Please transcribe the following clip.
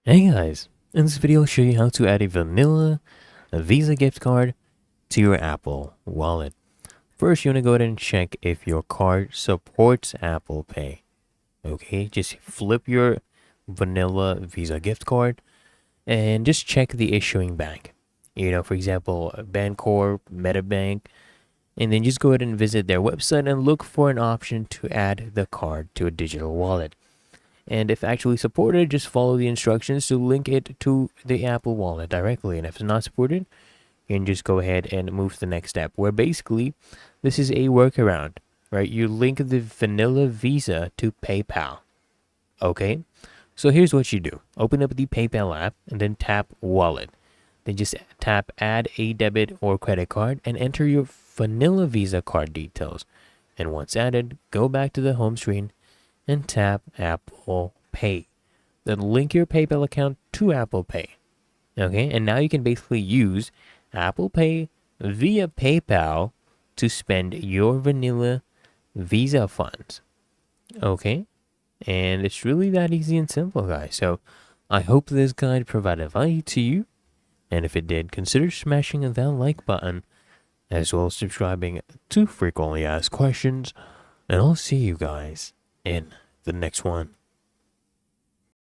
Hey guys, in this video I'll show you how to add a vanilla Visa gift card to your Apple Wallet. First, you want to go ahead and check if your card supports Apple Pay. Okay, just flip your vanilla Visa gift card and just check the issuing bank. For example, Bancorp, MetaBank, and then just go ahead and visit their website and look for an option to add the card to a digital wallet. And if actually supported, just follow the instructions to link it to the Apple Wallet directly. And if it's not supported, you can just go ahead and move to the next step, where basically this is a workaround, right? You link the vanilla Visa to PayPal. Okay, so here's what you do: open up the PayPal app and then tap Wallet. Then just tap Add a debit or credit card and enter your vanilla Visa card details. And once added, go back to the home screen and tap Apple Pay. Then link your PayPal account to Apple Pay. Okay, and now you can basically use Apple Pay via PayPal to spend your vanilla Visa funds. Okay, and it's really that easy and simple, guys. So I hope this guide provided value to you. And if it did, consider smashing that like button, as well as subscribing to frequently asked questions. And I'll see you guys in the next one.